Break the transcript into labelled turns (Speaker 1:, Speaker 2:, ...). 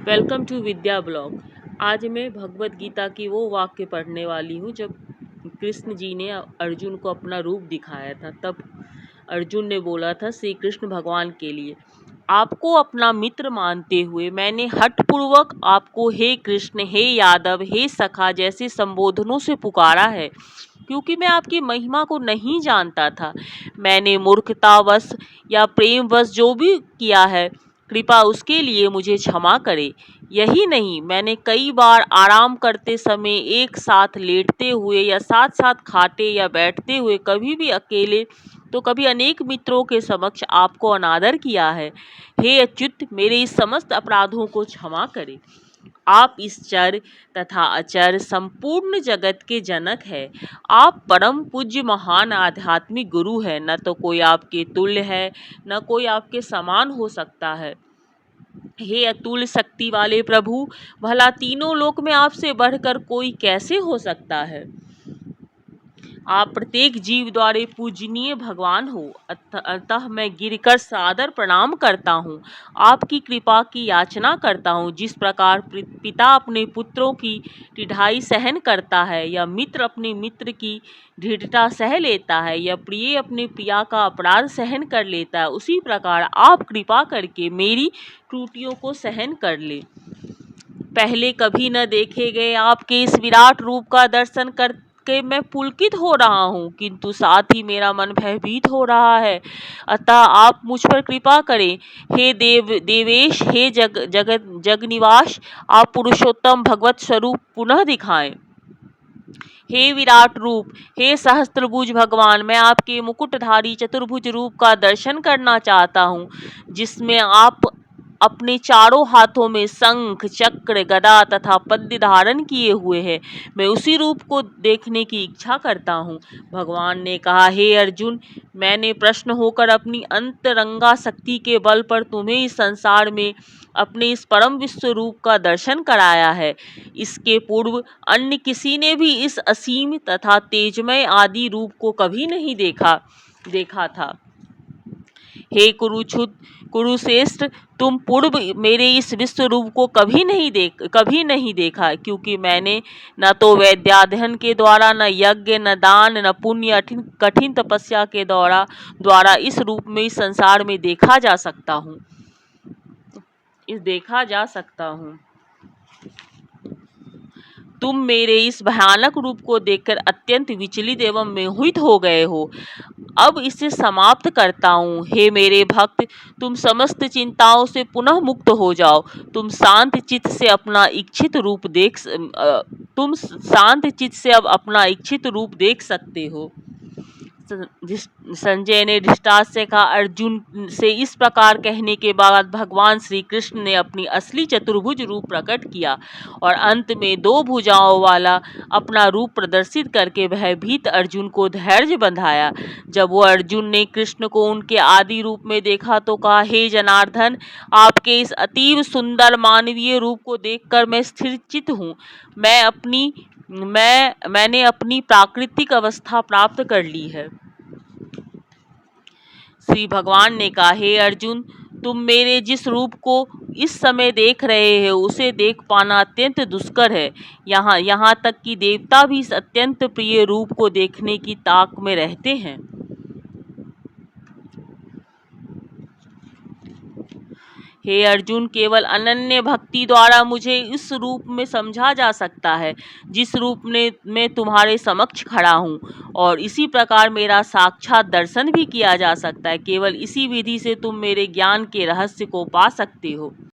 Speaker 1: Welcome to Vidya blog. आज मैं भगवत गीता की वो वाक्य पढ़ने वाली हूँ जब कृष्ण जी ने अर्जुन को अपना रूप दिखाया था। तब अर्जुन ने बोला था श्री कृष्ण भगवान के लिए, आपको अपना मित्र मानते हुए मैंने हठपूर्वक आपको हे कृष्ण, हे यादव, हे सखा जैसे संबोधनों से पुकारा है, क्योंकि मैं आपकी महिमा को नहीं जानता था। मैंने मूर्खतावश या प्रेमवश जो भी किया है, कृपा उसके लिए मुझे क्षमा करे। यही नहीं, मैंने कई बार आराम करते समय, एक साथ लेटते हुए या साथ साथ खाते या बैठते हुए, कभी भी अकेले तो कभी अनेक मित्रों के समक्ष आपको अनादर किया है। हे अच्युत, मेरे इस समस्त अपराधों को क्षमा करे। आप इस चर तथा अचर संपूर्ण जगत के जनक है। आप परम पूज्य महान आध्यात्मिक गुरु है। न तो कोई आपके तुल्य है, न कोई आपके समान हो सकता है। हे अतुल शक्ति वाले प्रभु, भला तीनों लोक में आपसे बढ़कर कोई कैसे हो सकता है। आप प्रत्येक जीव द्वारे पूजनीय भगवान हो, अतः मैं गिरकर सादर प्रणाम करता हूँ। आपकी कृपा की याचना करता हूँ। जिस प्रकार पिता अपने पुत्रों की टिढ़ाई सहन करता है, या मित्र अपने मित्र की दृढ़ता सह लेता है, या प्रिय अपने प्रिया का अपराध सहन कर लेता है, उसी प्रकार आप कृपा करके मेरी त्रुटियों को सहन कर ले। पहले कभी न देखे गए आपके इस विराट रूप का दर्शन करके मैं पुलकित हो रहा हूँ, किंतु साथ ही मेरा मन भयभीत हो रहा है। अतः आप मुझ पर कृपा करें। हे देवेश, हे जगनिवास, आप पुरुषोत्तम भगवत स्वरूप पुनः दिखाएं। हे विराट रूप, हे सहस्त्रभुज भगवान, मैं आपके मुकुटधारी चतुर्भुज रूप का दर्शन करना चाहता हूँ, जिसमें आप अपने चारों हाथों में शंख, चक्र, गदा तथा पद्य धारण किए हुए हैं। मैं उसी रूप को देखने की इच्छा करता हूँ। भगवान ने कहा, हे अर्जुन, मैंने प्रश्न होकर अपनी अंतरंगा शक्ति के बल पर तुम्हें इस संसार में अपने इस परम विश्व रूप का दर्शन कराया है। इसके पूर्व अन्य किसी ने भी इस असीम तथा तेजमय आदि रूप को कभी नहीं देखा था। हे कुरुश्रेष्ठ, तुम पूर्व मेरे इस विश्व रूप को कभी नहीं देखा, क्योंकि मैंने न तो वैद्याध्ययन के द्वारा, न यज्ञ, न दान, न पुण्य, कठिन तपस्या के द्वारा इस रूप में इस संसार में देखा जा सकता हूँ। तुम मेरे इस भयानक रूप को देखकर अत्यंत विचलित एवं मोहित हो गए हो। अब इसे समाप्त करता हूँ। हे मेरे भक्त, तुम समस्त चिंताओं से पुनः मुक्त हो जाओ। तुम शांत चित्त से अब अपना इच्छित रूप देख सकते हो। संजय ने धृतराष्ट्र से कहा, अर्जुन से इस प्रकार कहने के बाद भगवान श्री कृष्ण ने अपनी असली चतुर्भुज रूप प्रकट किया और अंत में 2 भुजाओं वाला अपना रूप प्रदर्शित करके भयभीत अर्जुन को धैर्य बंधाया। जब वो अर्जुन ने कृष्ण को उनके आदि रूप में देखा तो कहा, हे जनार्दन, आपके इस अतीव सुंदर मानवीय रूप को देखकर मैं स्थिरचित्त हूँ। मैंने अपनी प्राकृतिक अवस्था प्राप्त कर ली है। श्री भगवान ने कहा, हे अर्जुन, तुम मेरे जिस रूप को इस समय देख रहे हो, उसे देख पाना अत्यंत दुष्कर है। यहाँ तक कि देवता भी इस अत्यंत प्रिय रूप को देखने की ताक में रहते हैं। हे अर्जुन, केवल अनन्य भक्ति द्वारा मुझे इस रूप में समझा जा सकता है जिस रूप में मैं तुम्हारे समक्ष खड़ा हूँ, और इसी प्रकार मेरा साक्षात दर्शन भी किया जा सकता है। केवल इसी विधि से तुम मेरे ज्ञान के रहस्य को पा सकते हो।